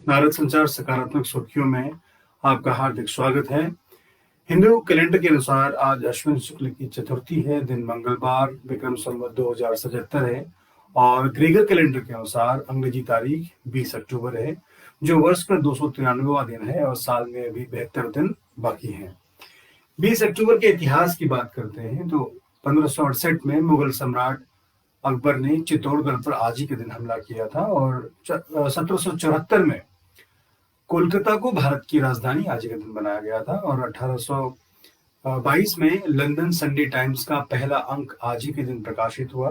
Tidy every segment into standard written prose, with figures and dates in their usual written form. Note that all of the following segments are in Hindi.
भारत संचार सकारात्मक सुर्खियों में आपका हार्दिक स्वागत है। हिंदू कैलेंडर के अनुसार आज अश्विन शुक्ल की चतुर्थी है, दिन मंगलवार, विक्रम संवत 2077 है और ग्रीगर कैलेंडर के अनुसार अंग्रेजी तारीख 20 अक्टूबर है, जो वर्ष का 293वां दिन है और साल में अभी 72 दिन बाकी हैं। 20 अक्टूबर के इतिहास की बात करते हैं तो 1568 में मुगल सम्राट अकबर ने चित्तौड़गढ़ पर आज ही के दिन हमला किया था और 1774 में कोलकाता को भारत की राजधानी आज के दिन बनाया गया था और 1822 में लंदन संडे टाइम्स का पहला अंक आज ही के दिन प्रकाशित हुआ।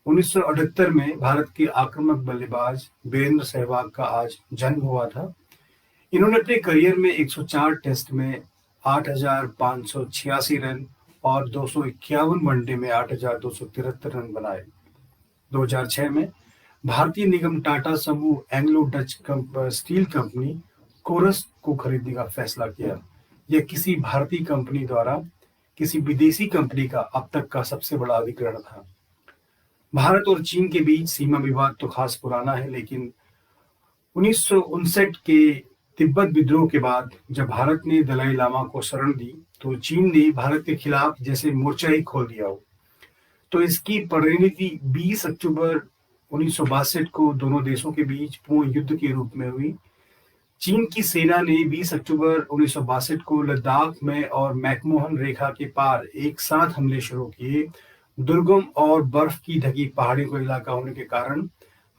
1978 में भारत के आक्रामक बल्लेबाज वीरेंद्र सहवाग का आज जन्म हुआ था। इन्होंने अपने करियर में 104 टेस्ट में 8,586 रन और 251 वनडे में 8,273 रन बनाए। 2006 में भारतीय निगम टाटा समूह Anglo Dutch steel company coarse को खरीदने का फैसला किया। यह किसी भारतीय कंपनी द्वारा किसी विदेशी कंपनी का अब तक का सबसे बड़ा अधिग्रहण था। भारत और चीन के बीच सीमा विवाद तो खास पुराना है, लेकिन 1959 के तिब्बत विद्रोह के बाद जब भारत ने दलाई लामा को शरण दी तो चीन ने भारत के खिलाफ जैसे मोर्चा ही खोल दिया हो। तो इसकी परिणति 20 अक्टूबर 1962 को दोनों देशों के बीच पूर्ण युद्ध के रूप में हुई। चीन की सेना ने 20 अक्टूबर 1962 को लद्दाख में और मैकमोहन रेखा के पार एक साथ हमले शुरू किए। दुर्गम और बर्फ की ढकी पहाड़ियों का इलाका होने के कारण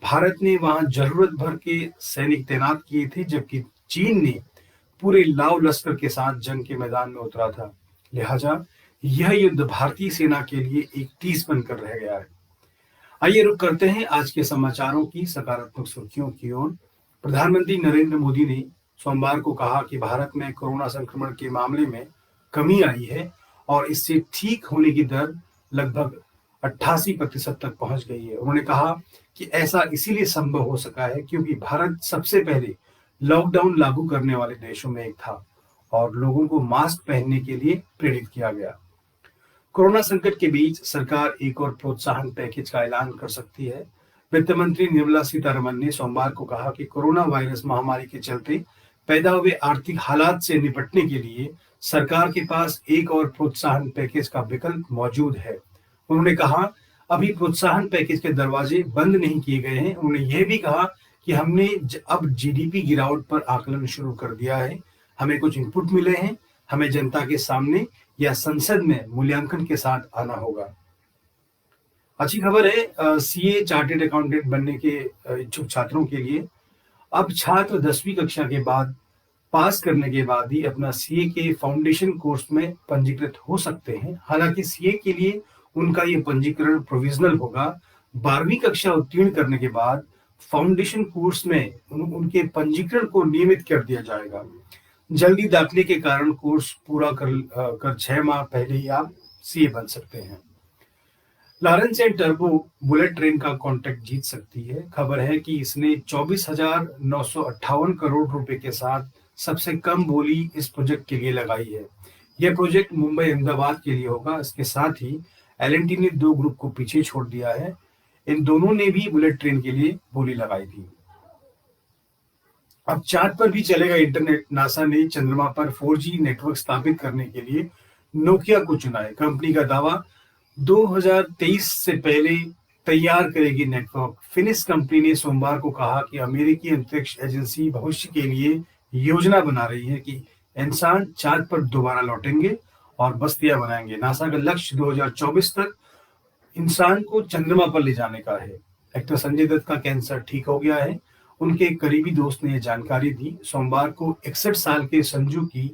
भारत ने वहां जरूरत भर के सैनिक तैनात किए थे, जबकि चीन ने पूरे लाव लश्कर के साथ जंग के मैदान में उतरा था। लिहाजा यह युद्ध भारतीय सेना के लिए एक टीस बनकर रह गया है। आइए रुक करते हैं आज के समाचारों की सकारात्मक सुर्खियों की ओर। प्रधानमंत्री नरेंद्र मोदी ने सोमवार को कहा कि भारत में कोरोना संक्रमण के मामले में कमी आई है और इससे ठीक होने की दर लगभग 88% तक पहुंच गई है। उन्होंने कहा कि ऐसा इसीलिए संभव हो सका है क्योंकि भारत सबसे पहले लॉकडाउन लागू करने वाले देशों में एक था और लोगों को मास्क पहनने के लिए प्रेरित किया गया। कोरोना संकट के बीच सरकार एक और प्रोत्साहन पैकेज का ऐलान कर सकती है। वित्त मंत्री निर्मला सीतारमण ने सोमवार को कहा कि कोरोना वायरस महामारी के चलते पैदा हुए आर्थिक हालात से निपटने के लिए सरकार के पास एक और प्रोत्साहन पैकेज का विकल्प मौजूद है। उन्होंने कहा, अभी प्रोत्साहन पैकेज के दरवाजे बंद नहीं किए गए हैं। उन्होंने यह भी कहा कि हमने अब जीडीपी गिरावट पर आकलन शुरू कर दिया है। हमें कुछ इनपुट मिले हैं, हमें जनता के सामने या संसद में मूल्यांकन के साथ आना होगा। अच्छी खबर है सीए चार्टेड अकाउंटेंट बनने के इच्छुक छात्रों के लिए। अब छात्र 10वीं कक्षा के बाद पास करने के बाद ही अपना सीए के फाउंडेशन कोर्स में पंजीकृत हो सकते हैं। हालांकि सीए के लिए उनका ये पंजीकरण प्रोविजनल होगा। 12वीं कक्षा उत्तीर्ण करने के बाद फाउंडेशन कोर्स में उनके पंजीकरण को नियमित कर दिया जाएगा। जल्दी दाखिले के कारण कोर्स पूरा कर 6 माह पहले ही आप सीए बन सकते हैं। Lawrence and turbo bullet train का कॉन्ट्रैक्ट जीत सकती है। खबर है कि इसने 24,958 करोड़ रुपए के साथ सबसे कम बोली इस प्रोजेक्ट के लिए लगाई है। यह प्रोजेक्ट मुंबई अहमदाबाद के लिए होगा। इसके साथ ही एल&टी ने 2 ग्रुप को पीछे छोड़ दिया है। इन दोनों ने भी बुलेट ट्रेन के लिए बोली लगाई थी। अब चांद पर भी चलेगा इंटरनेट। नासा ने चंद्रमा पर 4G नेटवर्क स्थापित करने के लिए नोकिया को चुना है। कंपनी का दावा 2023 से पहले तैयार करेगी नेटवर्क। फिनिश कंपनी ने सोमवार को कहा कि अमेरिकी अंतरिक्ष एजेंसी भविष्य के लिए योजना बना रही है कि इंसान चांद पर दोबारा लौटेंगे और बस्तियां बनाएंगे। नासा का लक्ष्य 2024 तक इंसान को चंद्रमा पर ले जाने का है। एक्टर संजय दत्त का कैंसर ठीक हो गया है। उनके एक करीबी दोस्त ने यह जानकारी दी। सोमवार को 61 साल के संजू की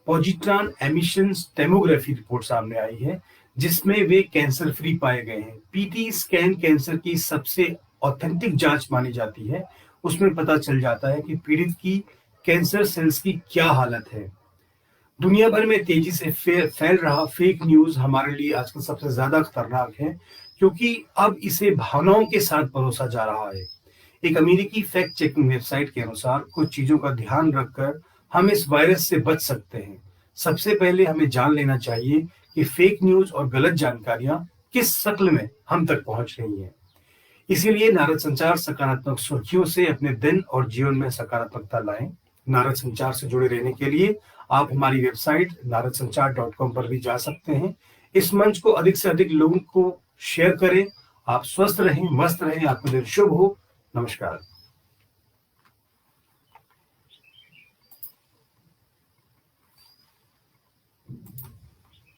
पॉजिट्रॉन एमिशन टोमोग्राफी रिपोर्ट सामने आई है, जिसमें वे कैंसर फ्री पाए गए हैं। पीटी स्कैन कैंसर की सबसे ऑथेंटिक जांच मानी जाती है। उसमें पता चल जाता है कि पीड़ित की कैंसर सेल्स की क्या हालत है। दुनिया भर में तेजी से फैल रहा फेक न्यूज हमारे लिए आजकल सबसे ज्यादा खतरनाक है, क्योंकि अब इसे भावनाओं के साथ परोसा जा रहा है। एक अमेरिकी फैक्ट चेकिंग वेबसाइट के अनुसार कुछ चीजों का ध्यान रखकर हम इस वायरस से बच सकते हैं। सबसे पहले हमें जान लेना चाहिए कि फेक न्यूज और गलत जानकारियां किस शक्ल में हम तक पहुंच रही हैं। इसीलिए नारद संचार सकारात्मक सुर्खियों से अपने दिन और जीवन में सकारात्मकता लाएं। नारद संचार से जुड़े रहने के लिए आप हमारी वेबसाइट naradsanchar.com पर भी जा सकते हैं। इस मंच को अधिक से अधिक लोगों को शेयर करें। आप स्वस्थ रहें, मस्त रहें, आपका दिन शुभ हो। नमस्कार।